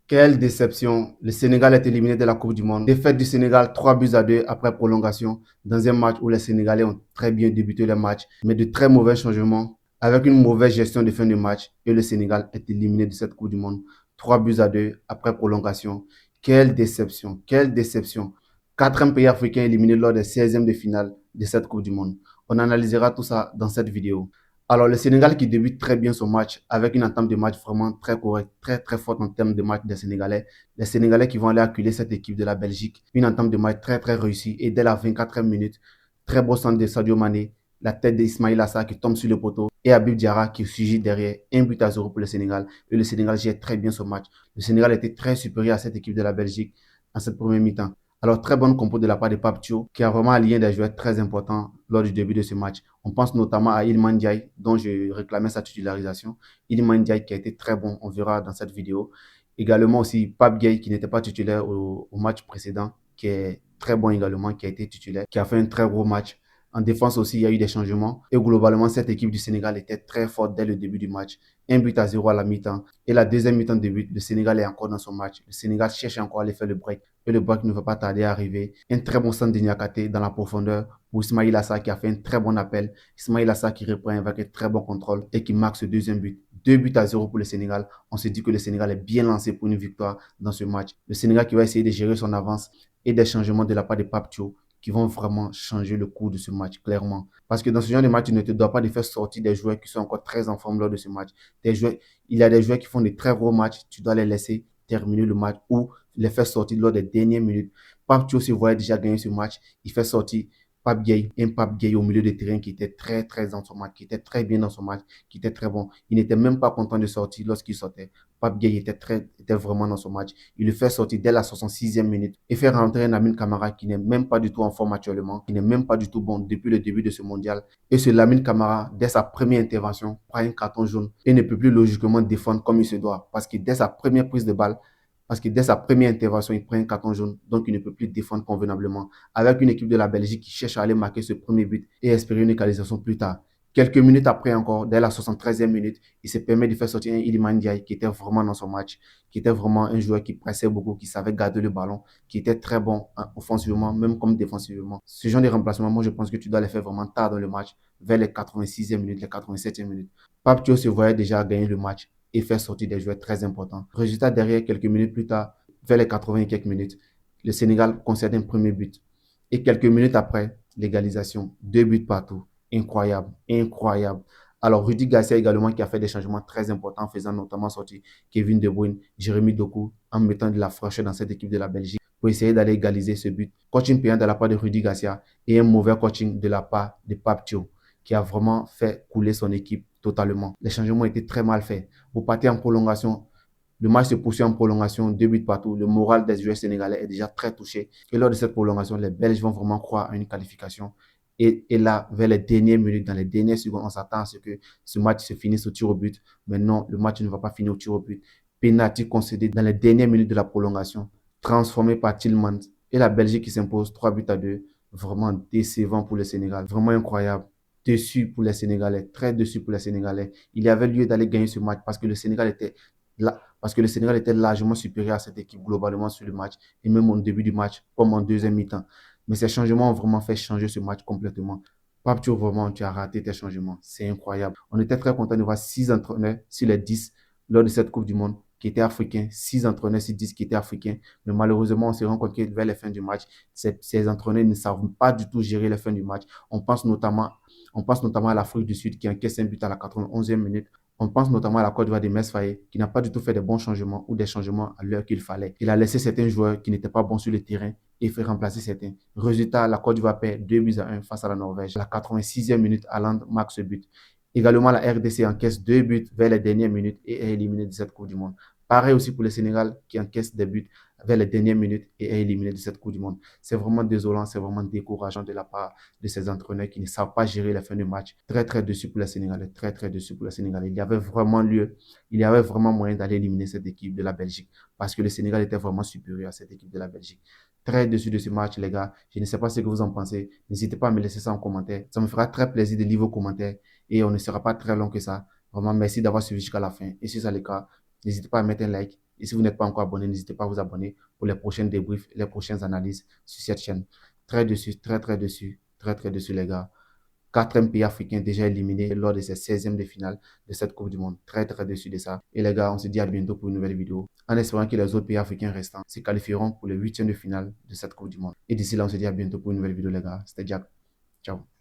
Quelle déception! Le Sénégal est éliminé de la Coupe du Monde. Défaite du Sénégal 3 buts à 2 après prolongation dans un match où les Sénégalais ont très bien débuté le match, mais de très mauvais changements avec une mauvaise gestion de fin de match et le Sénégal est éliminé de cette Coupe du Monde. 3 buts à 2 après prolongation. Quelle déception! Quelle déception! Quatrième pays africain éliminé lors des 16e de finale de cette Coupe du Monde. On analysera tout ça dans cette vidéo. Alors, le Sénégal qui débute très bien son match avec une entame de match vraiment très correcte, très très forte en termes de match des Sénégalais. Les Sénégalais qui vont aller acculer cette équipe de la Belgique. Une entame de match très très réussie et dès la 24e minute, très beau centre de Sadio Mané, la tête d'Ismaïla Assar qui tombe sur le poteau et Habib Diarra qui surgit derrière. 1 but à 0 pour le Sénégal et le Sénégal gère très bien son match. Le Sénégal était très supérieur à cette équipe de la Belgique en cette première mi-temps. Alors, très bonne compo de la part de Pape Thiaw, qui a vraiment aligné des joueurs très importants lors du début de ce match. On pense notamment à Iliman Ndiaye, dont je réclamais sa titularisation. Iliman Ndiaye qui a été très bon, on verra dans cette vidéo. Également aussi Pape Gueye, qui n'était pas titulaire au match précédent, qui est très bon également, qui a été titulaire, qui a fait un très gros match. En défense aussi, il y a eu des changements. Et globalement, cette équipe du Sénégal était très forte dès le début du match. 1 but à 0 à la mi-temps. Et la deuxième mi-temps de but, le Sénégal est encore dans son match. Le Sénégal cherche encore à aller faire le break. Et le break ne va pas tarder à arriver. Un très bon centre de Niakate dans la profondeur pour Ismaïla Assar qui a fait un très bon appel. Ismaïla Assar qui reprend avec un très bon contrôle et qui marque ce deuxième but. 2 buts à 0 pour le Sénégal. On se dit que le Sénégal est bien lancé pour une victoire dans ce match. Le Sénégal qui va essayer de gérer son avance et des changements de la part de Pape Thiaw qui vont vraiment changer le cours de ce match, clairement. Parce que dans ce genre de match, tu ne te dois pas de faire sortir des joueurs qui sont encore très en forme lors de ce match. Il y a des joueurs qui font des très gros matchs, tu dois les laisser terminer le match ou les faire sortir lors des dernières minutes. Pape Thiaw se voyait déjà gagner ce match. Il fait sortir Pape Gueye, un Pape Gueye au milieu de terrain qui était très très dans son match, qui était très bien dans son match, qui était très bon. Il n'était même pas content de sortir lorsqu'il sortait. Pape Gueye était vraiment dans son match. Il le fait sortir dès la 66e minute et fait rentrer Lamine Camara qui n'est même pas du tout en forme actuellement, qui n'est même pas du tout bon depuis le début de ce mondial. Et ce Lamine Camara, dès sa première intervention, prend un carton jaune et ne peut plus logiquement défendre comme il se doit parce que dès sa première prise de balle, parce que dès sa première intervention, il prend un carton jaune, donc il ne peut plus défendre convenablement. Avec une équipe de la Belgique qui cherche à aller marquer ce premier but et espérer une égalisation plus tard. Quelques minutes après encore, dès la 73e minute, il se permet de faire sortir un Iliman Ndiaye qui était vraiment dans son match, qui était vraiment un joueur qui pressait beaucoup, qui savait garder le ballon, qui était très bon offensivement, même comme défensivement. Ce genre de remplacement, moi je pense que tu dois les faire vraiment tard dans le match, vers les 86e minutes, les 87e minutes. Pape Thiaw se voyait déjà gagner le match et faire sortir des joueurs très importants. Résultat derrière, quelques minutes plus tard, vers les 80 et quelques minutes, le Sénégal concède un premier but. Et quelques minutes après, l'égalisation, 2 buts partout. Incroyable, incroyable. Alors, Rudy Garcia également qui a fait des changements très importants en faisant notamment sortir Kevin De Bruyne, Jérémy Doku, en mettant de la fraîcheur dans cette équipe de la Belgique pour essayer d'aller égaliser ce but. Coaching payant de la part de Rudy Garcia et un mauvais coaching de la part de Pape Thiaw qui a vraiment fait couler son équipe totalement. Les changements ont été très mal faits. Vous partez en prolongation, le match se poursuit en prolongation, 2 buts partout. Le moral des joueurs sénégalais est déjà très touché. Et lors de cette prolongation, les Belges vont vraiment croire à une qualification. Et là, vers les dernières minutes, dans les dernières secondes, on s'attend à ce que ce match se finisse au tir au but. Mais non, le match ne va pas finir au tir au but. Penalty concédé dans les dernières minutes de la prolongation, transformé par Tillmans. Et la Belgique qui s'impose 3 buts à 2. Vraiment décevant pour le Sénégal. Vraiment incroyable. Déçu pour les Sénégalais. Très déçu pour les Sénégalais. Il y avait lieu d'aller gagner ce match parce que le Sénégal était là, parce que le Sénégal était largement supérieur à cette équipe globalement sur le match et même au début du match comme en deuxième mi-temps. Mais ces changements ont vraiment fait changer ce match complètement. Pape Thiaw, vraiment, tu as raté tes changements. C'est incroyable. On était très content de voir 6 entraîneurs sur les 10 lors de cette Coupe du Monde qui étaient africains, 6 entraîneurs sur 10 qui étaient africains. Mais malheureusement, on se rend compte que vers la fin du match, ces entraîneurs ne savent pas du tout gérer la fin du match. On pense notamment à l'Afrique du Sud qui encaisse un but à la 91e minute. On pense notamment à la Côte d'Ivoire de Mess Faye qui n'a pas du tout fait de bons changements ou des changements à l'heure qu'il fallait. Il a laissé certains joueurs qui n'étaient pas bons sur le terrain et fait remplacer certains. Résultat, la Côte d'Ivoire perd 2 buts à 1 face à la Norvège. À la 86e minute, Haaland marque ce but. Également, la RDC encaisse 2 buts vers les dernières minutes et est éliminée de cette Coupe du Monde. Pareil aussi pour le Sénégal qui encaisse des buts vers les dernières minutes et est éliminé de cette Coupe du Monde. C'est vraiment désolant, c'est vraiment décourageant de la part de ces entraîneurs qui ne savent pas gérer la fin du match. Très très déçu pour les Sénégalais, très très déçu pour les Sénégalais. Il y avait vraiment moyen d'aller éliminer cette équipe de la Belgique parce que le Sénégal était vraiment supérieur à cette équipe de la Belgique. Très déçu de ce match, les gars. Je ne sais pas ce que vous en pensez. N'hésitez pas à me laisser ça en commentaire. Ça me fera très plaisir de lire vos commentaires et on ne sera pas très long que ça. Vraiment, merci d'avoir suivi jusqu'à la fin. Et si c'est le cas, n'hésitez pas à mettre un like Et si vous n'êtes pas encore abonné, n'hésitez pas à vous abonner pour les prochains débriefs, les prochaines analyses sur cette chaîne. Très dessus, très dessus les gars. Quatrième pays africain déjà éliminé lors de ses 16e de finale de cette Coupe du Monde. Très dessus de ça. Et les gars, on se dit à bientôt pour une nouvelle vidéo. En espérant que les autres pays africains restants se qualifieront pour les 8e de finale de cette Coupe du Monde. Et d'ici là, on se dit à bientôt pour une nouvelle vidéo les gars. C'était Jack. Ciao.